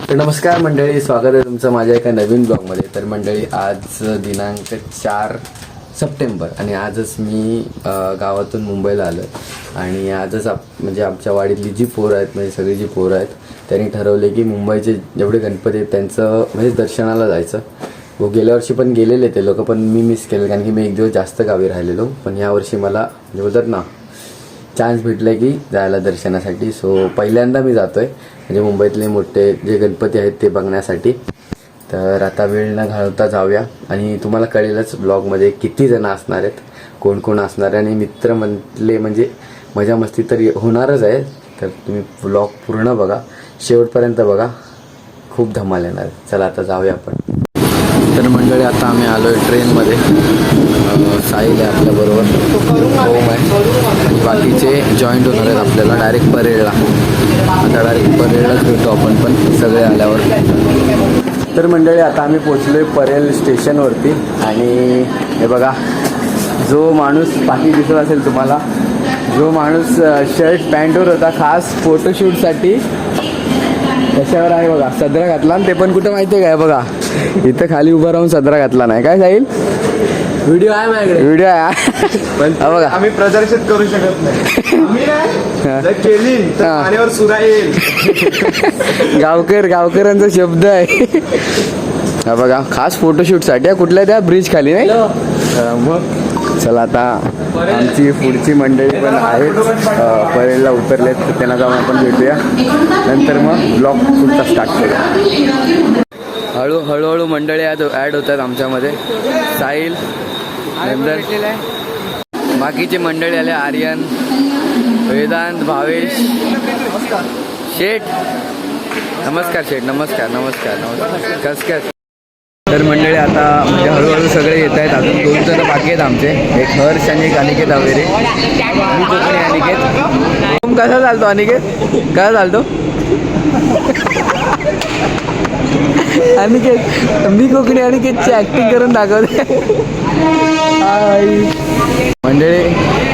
तर नमस्कार मंडळी, स्वागत आहे तुमचं माझ्या एका नवीन ब्लॉगमध्ये. तर मंडळी, आज दिनांक 4 सप्टेंबर आणि आजच मी गावातून मुंबईला आलो आणि आजच म्हणजे आमच्या वाडीतली जी पोरं आहेत, म्हणजे सगळी जी पोरं आहेत, त्यांनी ठरवले की मुंबईचे जेवढे गणपती आहेत त्यांचं म्हणजे दर्शनाला जायचं. हो, गेल्या वर्षी पण गेलेले ते लोक, पण मी मिस केलं कारण की मी एक दिवस जास्त गावी राहिलेलो. पण यावर्षी मला म्हणजे बोलतात ना चान्स भेटला की जायला दर्शनासाठी. सो पहिल्यांदा मी जातो आहे म्हणजे मुंबईतले मोठे जे गणपती आहेत ते बघण्यासाठी. तर आता वेळ न घालवता जाऊया आणि तुम्हाला कळेलच ब्लॉगमध्ये किती जण असणार आहेत, कोण कोण असणार आहे आणि मित्र म्हटले म्हणजे मजा मस्ती तर होणारच आहे. तर तुम्ही ब्लॉग पूर्ण बघा, शेवटपर्यंत बघा, खूप धमाल येणार. चला आता जाऊया आपण. तर मंडळी, आता आम्ही आलो आहे ट्रेनमध्ये. साहिल आहे आपल्याबरोबर, होम आहे आणि बाकीचे जॉईंट होणार आहेत आपल्याला डायरेक्ट परेडला. आता डायरेक्ट परेडलाच भेटू आपण पण सगळे आल्यावर. तर मंडळी, आता आम्ही पोचलो आहे परेल स्टेशनवरती आणि हे बघा, जो माणूस बाकी दिसत असेल तुम्हाला, जो माणूस शर्ट पॅन्टवर होता खास फोटोशूटसाठी, त्याच्यावर आहे बघा सदरा घातला. आणि ते पण कुठं माहिती आहे काय, बघा इथं खाली उभं राहून सदरा घातला नाही काय जाईल. व्हिडिओ आहे माझ्याकडे, व्हिडिओ आहे पण बघा आम्ही प्रदर्शित करू शकत नाही. केली तर पाण्यावर सुरा येईल. गावकऱ्यांचा शब्द आहे हा बघा, खास फोटोशूटसाठी. कुठल्या त्या ब्रिज खाली नाही. मग चला, आता आमची पुढची मंडळी पण आहेत परेडला उतरलेत, तर त्यांना जाऊन आपण भेटूया. नंतर मग ब्लॉग पुढचा स्टार्ट करूया. हळूहळू मंडळी ॲड होतात आमच्यामध्ये. साहिल, बाकीची मंडळी आले, आर्यन, वेदांत, भावेश, शेठ. नमस्कार शेठ. नमस्कार नमस्कार नमस्कार. कस. तर मंडळी, आता म्हणजे हळूहळू सगळे येत आहेत. अजून 2 जण बाकी आहेत आमचे, एक हर्ष आणि एक अनिकेत वगैरे. मी कोकणी अनिकेत. कसा चालतो अनिकेत, कसा चालतो अनिकेत? मी कोकणी अनिकेतची ॲक्टिंग करून दाखवते.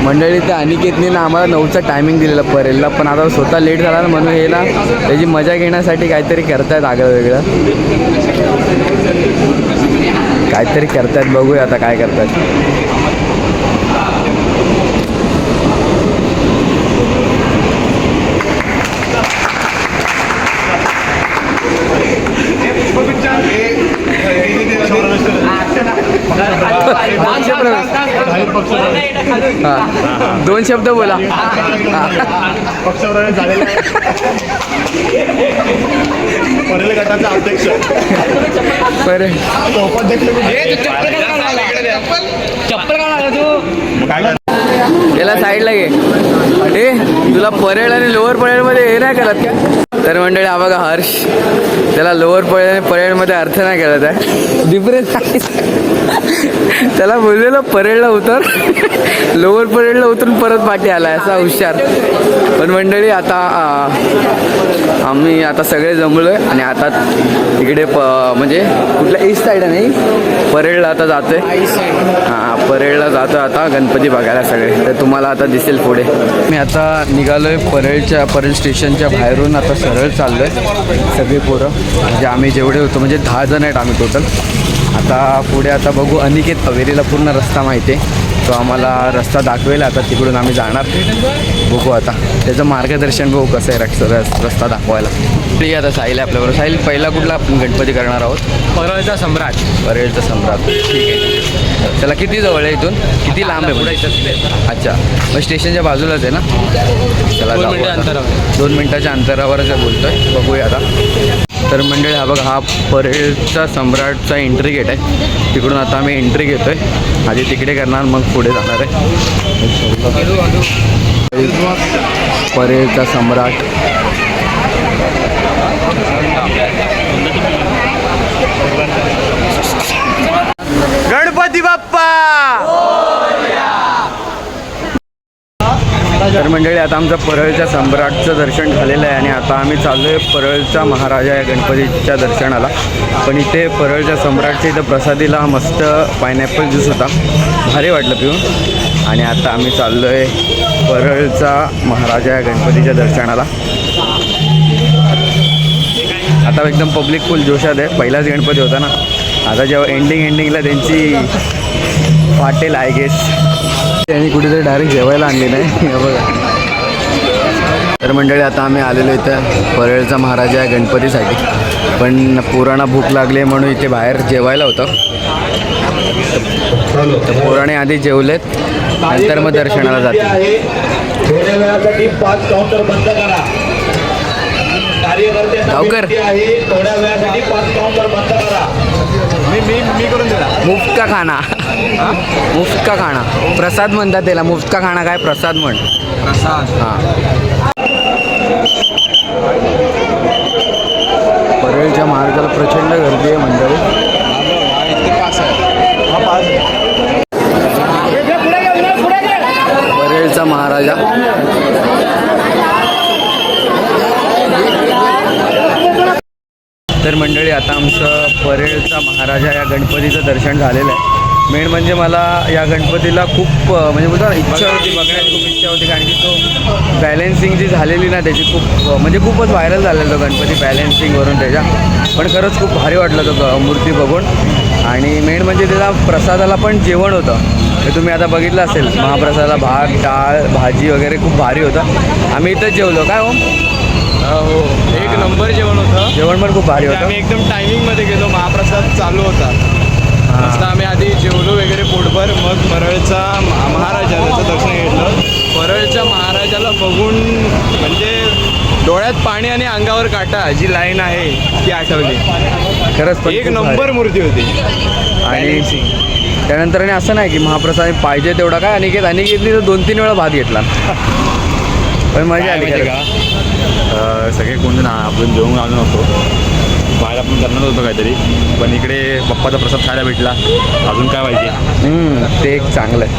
मंडळी त्या अनिकेतने ना आम्हाला 9चा टायमिंग दिलेला परेलला, पण आता स्वतः लेट झाला ना, म्हणून हे ना त्याची मजा घेण्यासाठी काहीतरी करतायत आगळं वेगळं, काहीतरी करतायत. बघूया आता काय करतात. हां, 2 शब्द बोला. परेल गटाचा अध्यक्ष त्याला साईडला घे. हे तुला परेड आणि लोअर परेडमध्ये हे नाही करत का? तर मंडळी, हा बघा हर्ष, त्याला लोअर परेड आणि परेडमध्ये अर्थ नाही करत आहे, डिफरन्स. त्याला बोललेलं परेडला उतर, लोअर परेडला उतरून परत पाठी आला, असा हुशार. पण मंडळी, आता आम्ही आता सगळे जमलो आहे आणि आता इकडे म्हणजे कुठल्या ईस्ट साईड नाही, परेडला आता जातो आहे. हां, परेडला जातो आता गणपती बघायला सगळे. तर तुम्हाला आता दिसेल पुढे. मी आता निघालो आहे परेल स्टेशनच्या बाहेरून. आता सरळ चाललो आहे सगळे पोरं, म्हणजे आम्ही जेवढे होतो म्हणजे 10 जण आहेत आम्ही टोटल. आता पुढे आता बघू. अनिकेत हवेलीला पूर्ण रस्ता माहिती आहे, तो आम्हाला रस्ता दाखवेल. आता तिकडून आम्ही जाणार, बघू आता त्याचं मार्गदर्शन बघू कसं आहे रस्ता दाखवायला. ठीक आहे, आता साहिल आहे आपल्याबरोबर. साहिल, पहिला कुठला आपण गणपती करणार आहोत? परेलचा सम्राट. परेलचा सम्राट, ठीक आहे. त्याला किती जवळ आहे इथून, किती लांब आहे पुढे? अच्छा, मग स्टेशनच्या बाजूलाच आहे ना. चला, 2 मिनिटाच्या अंतरावरच बोलतोय, बघूया आता. तर मंडळी, हा बघा, हा परेलचा सम्राटचा एंट्री गेट आहे. तिकडून आता आम्ही एंट्री घेतोय. आधी तिकडे करणार, मग पुढे जाणार आहे. परेलचा सम्राट. गणपती बाप्पा. तर मंडळी, आता आमचं परळच्या सम्राटचं दर्शन झालेलं आहे आणि आता आम्ही चाललो आहे परळचा महाराजा या गणपतीच्या दर्शनाला. पण इथे परळच्या सम्राटच्या इथं प्रसादीला मस्त पायनॅपल ज्यूस होता, भारी वाटलं पिऊन. आणि आता आम्ही चाललो आहे परळचा महाराजा या गणपतीच्या दर्शनाला. आता एकदम पब्लिक फुल जोशात आहे. पहिलाच गणपती होता ना, आता जेव्हा एंडिंगला त्यांची वाटेल आय गेस. त्यांनी कुठेतरी डायरेक्ट जेवायला आणली नाही. हे बघा. तर मंडळी आता आम्ही आलेलो इथं परळचा महाराजा आहे गणपतीसाठी, पण पोरांना भूक लागली म्हणून इथे बाहेर जेवायला होतं. तर पोराने आधी जेवलेत, नंतर मग दर्शनाला जाते. थोड्या वेळासाठी 5 काउंटर बंद करा. गावकर थोड्या वेळासाठी 5 काउंटर बंद करा. मी करून दिला. मुफ्त का खाना, मुफ्त का खाना, प्रसाद म्हणतात त्याला. मुफ्त का खाना काय प्रसाद म्हण. प्रसाद. हां. परळच्या मार्गाला प्रचंड गर्दी आहे मंडळी. परळचा महाराजा. तर मंडळी आता आमचं परळचा महाराजा या गणपतीचं दर्शन झालेलं आहे. मेन म्हणजे मला या गणपतीला खूप म्हणजे बोलतो ना इच्छा होती, बघण्याची खूप इच्छा होती, कारण की तो बॅलेन्सिंग जी झालेली ना त्याची खूप म्हणजे खूपच व्हायरल झालेला तो गणपती बॅलेन्सिंगवरून त्याच्या. पण खरंच खूप भारी वाटलं तो मूर्ती बघून. आणि मेन म्हणजे त्याला प्रसादाला पण जेवण होतं, ते तुम्ही आता बघितलं असेल. महाप्रसादाला भात डाळ भाजी वगैरे खूप भारी होतं. आम्ही इथंच जेवलो काय हो. हो, एक नंबर जेवण होतं. जेवण पण खूप भारी होतं. आम्ही एकदम टायमिंगमध्ये गेलो. महाप्रसाद चालू होता. मस्त आम्ही आधी जेवलो वगैरे पोटभर, मग परळचा महाराजाचं दर्शन घेतलं. परळच्या महाराजाला बघून म्हणजे डोळ्यात पाणी आणि अंगावर काटा जी लाईन आहे ती आठवली. खरंच पण एक खूप नंबर मूर्ती होती. आणि त्यानंतर आणि असं नाही की महाप्रसाद पाहिजे तेवढा काय अनिकेतनी तर 2-3 वेळा भात घेतला. पण मजा आली माहिती का, सगळे कोण ना आपण जेवून आलो नव्हतो, बाहेर आपण करणार होतो काहीतरी, पण इकडे बाप्पाचा प्रसाद खायला भेटला. अजून काय पाहिजे. ते एक चांगलं आहे.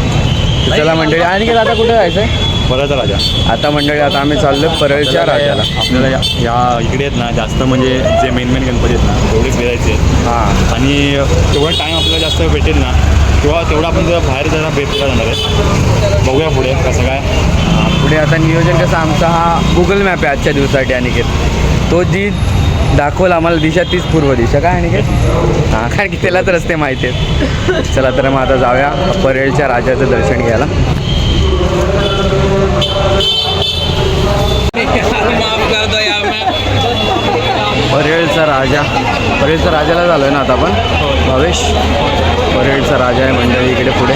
तर चला मंडळी, आणि आता कुठे जायचं आहे. परळचा राजा. आता मंडळी आता आम्ही चाललो परळच्या राजाला. आपल्याला या इकडे आहेत ना जास्त म्हणजे जे मेन गणपती आहेत ना तेवढेच फिरायचे. हां. आणि तेवढा टाईम आपल्याला जास्त भेटेल ना किंवा तेवढा आपण जर बाहेर जायला भेटला जाणार आहे. बघूया पुढे कसं काय. पुढे आता नियोजन कसं, आमचा हा गुगल मॅप आहे आजच्या दिवसासाठी अनिकेत. तो जी दाखवला आम्हाला दिशा तीच पूर्व दिशा काय अनिकेत. हां, कारण की त्यालाच रस्ते माहिती आहेत. चला तर मग आता जाऊया परळच्या राजाचं दर्शन घ्यायला. परळचा राजा, परळचा राजाला झालो आहे ना आता आपण. भावेश परळचा राजा आहे मंडळी इकडे पुढे.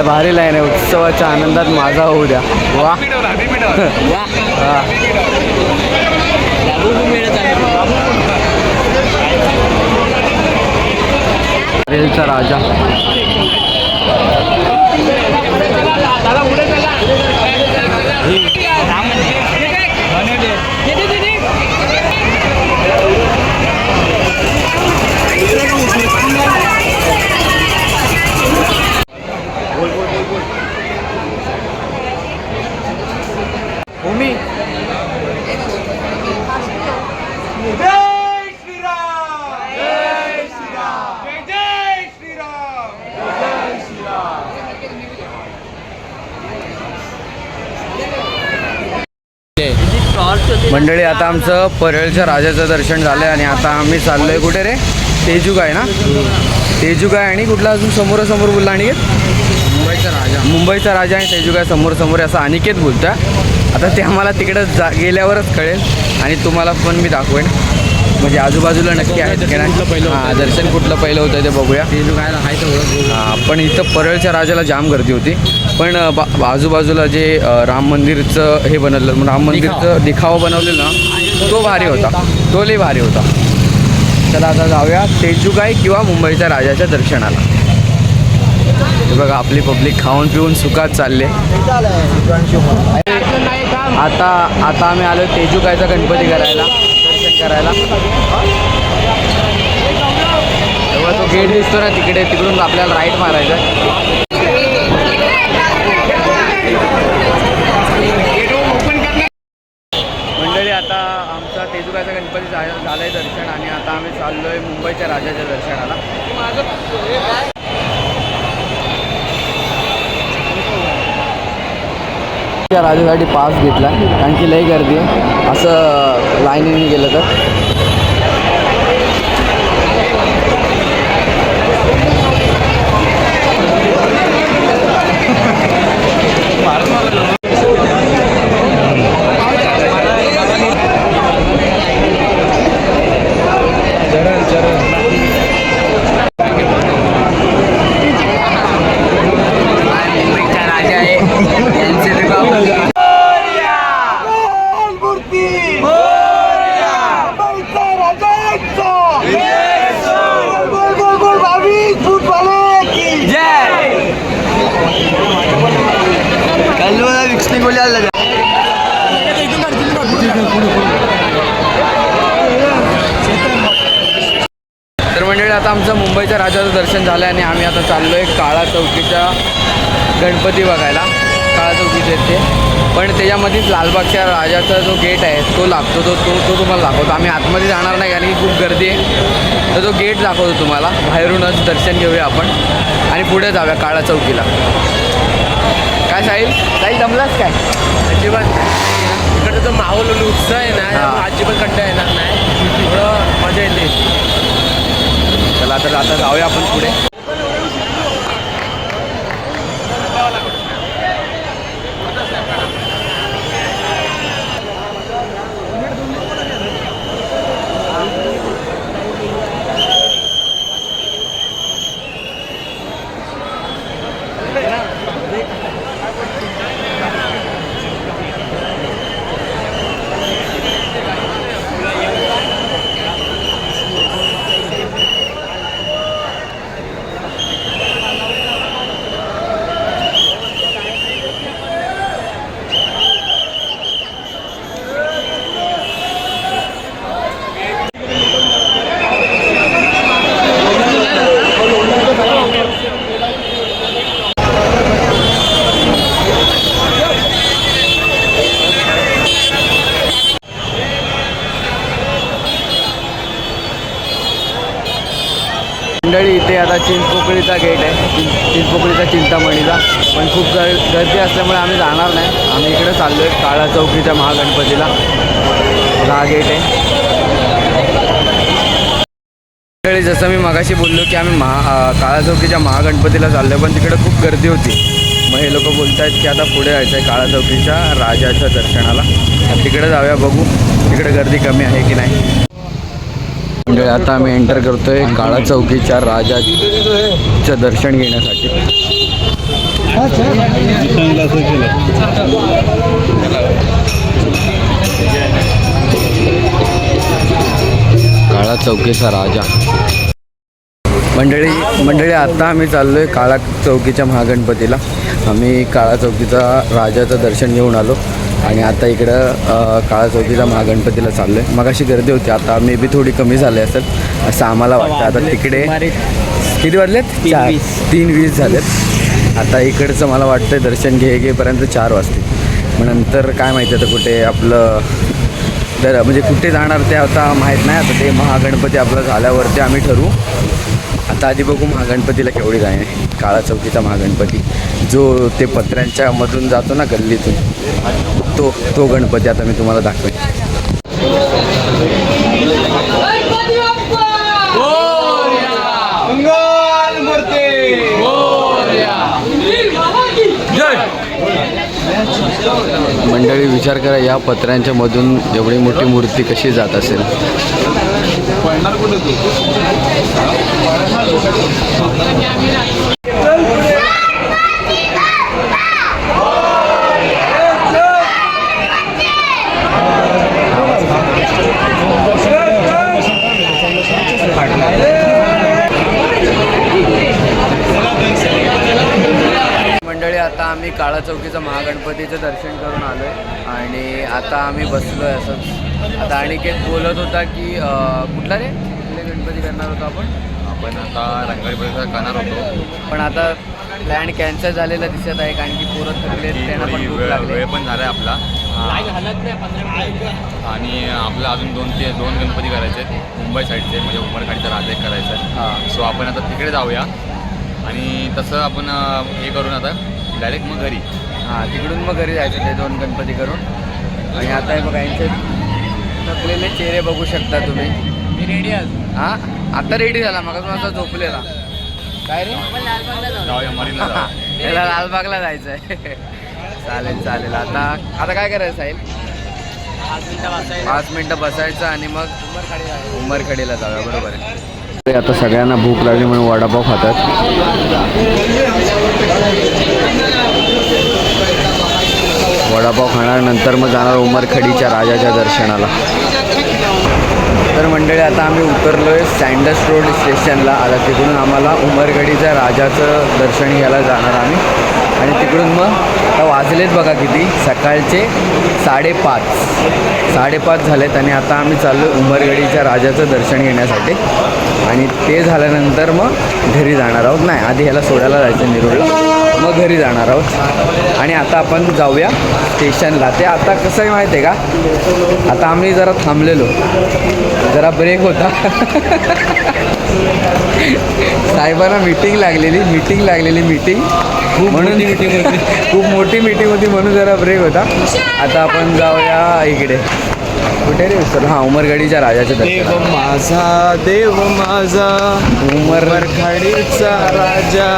भारी लाईन आहे. उत्सवाच्या आनंदात माझा होऊ द्या. वा वा. परळचा राजा. भूमी मंडळी आता आमचं परळच्या राजाचं दर्शन झालं आहे आणि आता आम्ही चाललोय कुठे रे. तेजूगाय ना, तेजूगाय आणि कुठला अजून समोरासमोर बोलला अनिकेत. मुंबईचा राजा आणि तेजूगाय समोर आहे असं अनिकेत बोलता. आता ते आम्हाला तिकडं गेल्यावरच कळेल आणि तुम्हाला पण मी दाखवेन. म्हणजे आजूबाजूला नक्की आहेत की नाही. हां, दर्शन कुठलं पहिलं होतं ते बघूया. तेजूगायला आहे तर हां, पण इथं परळच्या राजाला जाम गर्दी होती. पण आजूबाजूला जे राम मंदिरचं हे बनवलं, राम मंदिरचं दिखावा बनवलेलं ना, तो भारी होता. तो लई भारी होता. चला आता जाऊया तेजूगाय किंवा मुंबईच्या राजाच्या दर्शनाला. हे बघा आपली पब्लिक खाऊन पिऊन सुखात चालले. आता आम्ही आलो तेजूगायचा गणपती करायला, दर्शन करायला. तेव्हा तो गेट दिसतो ना तिकडे, तिकडून आपल्याला राईट मारायचा. मंडळी आता आमचा तेजूगायचा गणपती झालं आहे दर्शन आणि आता आम्ही चाललो आहे मुंबईच्या राजाच्या दर्शनाला. त्या राजासाठी पास घेतला कारण की लई गर्दी आहे. असं लाईनीने गेलं तर आता आमचं मुंबईच्या राजाचं दर्शन झालं आणि आम्ही आता चाललो आहे काळा चौकीच्या गणपती बघायला. काळा चौकीच्या इथे पण त्याच्यामध्येच लालबागच्या राजाचा जो गेट आहे तो लागतो, तो तुम्हाला दाखवतो. आम्ही आतमध्ये जाणार नाही कारण की खूप गर्दी आहे, तर तो गेट दाखवतो तुम्हाला. बाहेरूनच दर्शन घेऊया आपण आणि पुढे जाऊया काळा चौकीला. काय साहिल जमलाच काय? अजिबात इकडचा जो माहोल आणि उत्साह आहे ना, अजिबात कंटाळा येणार नाही, थोडं मजा येते. चला तर आता जाऊया आपण पुढे. मंडळी इथे आता चिंचपोकळीचा गेट आहे, चिंचपोकळीचा चिंतामणीचा, पण खूप गर्दी असल्यामुळे आम्ही जाणार नाही. आम्ही इकडे चाललो आहे काळा चौकीच्या महागणपतीला. हा गेट आहे. मंडळी जसं मी मगाशी बोललो की आम्ही काळा चौकीच्या महागणपतीला चाललो आहे, पण तिकडे खूप गर्दी होती. मग हे लोक बोलत आहेत की आता पुढे जायचं आहे काळा चौकीच्या राजाच्या दर्शनाला. तिकडे जाऊया, बघू तिकडे गर्दी कमी आहे की नाही. म्हणजे आता आम्ही एंटर करतोय काळा चौकीच्या राजाचं दर्शन घेण्यासाठी. काळा चौकीचा राजा. मंडळी आता आम्ही चाललोय काळा चौकीच्या महागणपतीला. आम्ही काळा चौकीचा राजाचं दर्शन घेऊन आलो आणि आता इकडं काळा चौकीचा महागणपतीला चाललो आहे. मग अशी गर्दी होती, आता मे बी थोडी कमी झाली असेल असं आम्हाला वाटतं. आता तिकडे किती वाजलेत? 3:20 झालेत. आता इकडचं मला वाटतं दर्शन घेईपर्यंत 4 वाजतील. मग नंतर काय माहिती आता कुठे आपलं म्हणजे कुठे जाणार ते आता माहीत नाही. आता ते महागणपती आपलं झाल्यावरती आम्ही ठरवू. आता आधी बघू महागणपतीला केवढी जाय. काळा चौकीचा महागणपती जो ते पत्र्यांच्या मधून जातो ना गल्लीतून, तो गणपती आता मी तुम्हाला दाखवेन. मंडळी विचार करा, या पत्र्यांच्या मधून एवढी मोठी मूर्ती कशी जात असेल. मंडळी आता आम्ही काळा चौकीचं महागणपतीचं दर्शन करून आलो आहे आणि आता आम्ही बसलो आहे असंच. आता अनिकेत बोलत होता की कुठला रे कुठले गणपती करणार होतो आपण आता रंगारी परिसर करणार होतो, पण आता प्लॅन कॅन्सल झालेला दिसत आहे कारण की पोरं थकले, त्यांना पण भूक लागली. वेळ पण झाला आहे आपला आणि आपलं अजून दोन गणपती करायचे आहेत मुंबई साईडचे, म्हणजे उमरखाडीचा राजा एक करायचा आहे. हां, सो आपण आता तिकडे जाऊया आणि तसं आपण हे करून आता डायरेक्ट मग घरी. हां, तिकडून मग घरी जायचं ते 2 गणपती करून. आणि आता हे बघा यांचे थकलेले चेहरे बघू शकता तुम्ही. मी रेडी आहे. हां, आता रेडी झाला, मग माझा झोपलेला. काय रे? जाऊया मरीनला जाऊया. याला लालबागला जायचं आहे. चालेल. आता काय करायचं साहेब? 5 मिनटं बसायचं आणि मग उमरखडीला जाऊया. बरोबर आहे. आता सगळ्यांना भूक लागली म्हणून वडापाव खातात. वडापाव खाणार, नंतर मग जाणार उमरखडीच्या राजाच्या दर्शनाला. तर मंडळी आता आम्ही उतरलो आहे सँडस रोड स्टेशनला. आता तिकडून आम्हाला उमरगडीच्या राजाचं दर्शन घ्यायला जाणार आम्ही. आणि तिकडून मग आता वाजलेत बघा किती, सकाळचे 5:30 झालेत. आणि आता आम्ही चाललो उमरगडीच्या राजाचं दर्शन घेण्यासाठी. आणि ते झाल्यानंतर मग घरी जाणार आहोत. नाही, आधी ह्याला सोडायला जायचं निरोडला, मग घरी जाणार आहोत. आणि आता आपण जाऊया स्टेशनला. ते आता कसं आहे माहिती आहे का, आता आम्ही जरा थांबलेलो, जरा ब्रेक होता. साहेबांना मीटिंग लागलेली म्हणून खूप मोठी मीटिंग होती म्हणून जरा ब्रेक होता. आता आपण जाऊया इकडे, कुठे रे सर, हां उमरगडीच्या राजाच्या देव दर्शन. माझा उमरखाडीचा राजा.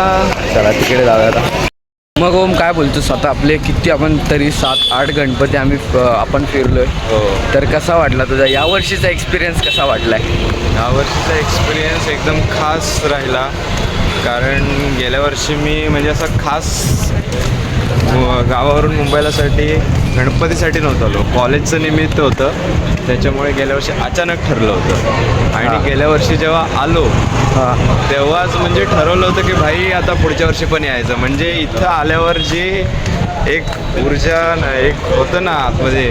चला तिकडे जाऊया आता. मग ओम काय बोलतो, स्वतः आपले किती आपण तरी 7-8 गणपती आपण फिरलोय. तर कसा वाटला तुझा यावर्षीचा एक्सपिरियन्स, कसा वाटलाय? यावर्षीचा एक्सपिरियन्स एकदम खास राहिला, कारण गेल्या वर्षी मी म्हणजे असं खास गावावरून मुंबईलासाठी गणपतीसाठी नव्हतं आलो, कॉलेजचं निमित्त होतं. त्याच्यामुळे गेल्या वर्षी अचानक ठरलं होतं. आणि गेल्या वर्षी जेव्हा आलो तेव्हाच म्हणजे ठरवलं होतं की भाई आता पुढच्या वर्षी पण यायचं. म्हणजे इथं आल्यावर जी एक ऊर्जा एक होतं ना आतमध्ये,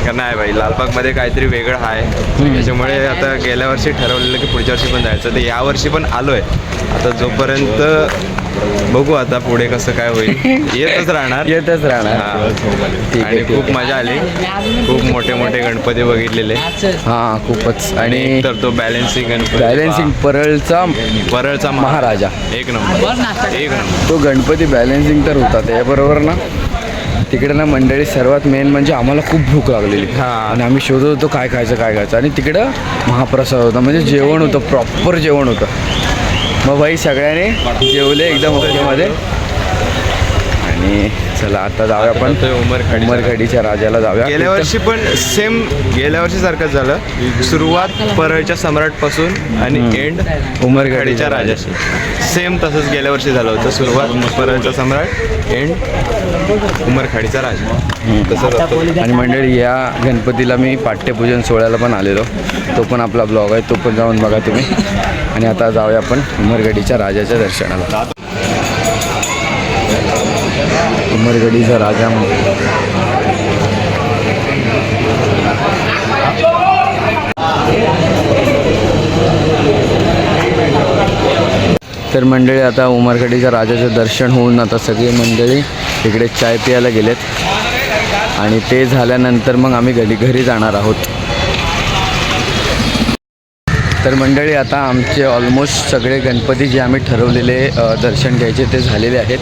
का नाही भाई लालबागमध्ये काहीतरी वेगळं आहे. त्याच्यामुळे आता गेल्या वर्षी ठरवलेलं की पुढच्या वर्षी पण जायचं. तर यावर्षी पण आलो आहे. आता जोपर्यंत बघू आता पुढे कसं काय होईल, येतच राहणार. ठीक आणि आहे. खूप मजा आली, खूप मोठे मोठे गणपती बघितलेले. हां खूपच. आणि तर तो बॅलेन्सिंग गणपती, बॅलेन्सिंग परळचा महाराजा, एक नंबर. तो गणपती बॅलेन्सिंग तर होता त्याबरोबर ना. तिकडे ना मंडळी सर्वात मेन म्हणजे आम्हाला खूप भूक लागलेली. आणि आम्ही शोधत होतो काय खायचं. आणि तिकडं महाप्रसाद होता, म्हणजे जेवण होतं, प्रॉपर जेवण होतं. मग बाई सगळ्यांनी जेवले एकदम ओकेमध्ये. आणि चला आता जाऊया आपण उमरखडीच्या राजाला जाऊया. गेल्या वर्षी पण सेम गेल्या वर्षी सारखंच झालं. सुरुवात परळच्या सम्राटपासून आणि एंड उमरखडीच्या राजाशी. सेम तसंच गेल्या वर्षी झालं होतं. सुरुवात परळचा सम्राट, एंड उमरखडीचा राजा, तसंच. आणि मंडळी या गणपतीला मी पाठ्यपूजन सोहळ्याला पण आलेलो, तो पण आपला ब्लॉग आहे, तो पण जाऊन बघा तुम्ही. आणि आता जाऊया आपण उमरगडीच्या राजाच्या दर्शनाला. उमरगडीचा राजा तर मंडळी आता उमरगडीच्या राजाचं दर्शन होऊन आता सगळी मंडळी इकडे चाय प्यायला गेलेत. आणि ते झाल्यानंतर मग आम्ही घरी जाणार आहोत. तर मंडळी आता आमचे ऑलमोस्ट सगळे गणपती जे आम्ही ठरवलेले दर्शन घ्यायचे ते झालेले आहेत.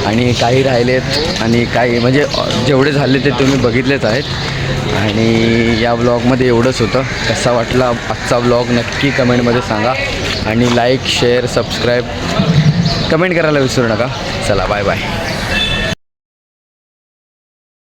आणि काही राहिलेत आणि काही म्हणजे जेवढे झाले ते तुम्ही बघितलेच आहेत. आणि या ब्लॉगमध्ये एवढंच होतं. कसा वाटला आजचा ब्लॉग नक्की कमेंटमध्ये सांगा. आणि लाईक शेअर सबस्क्राईब कमेंट करायला विसरू नका. चला बाय बाय.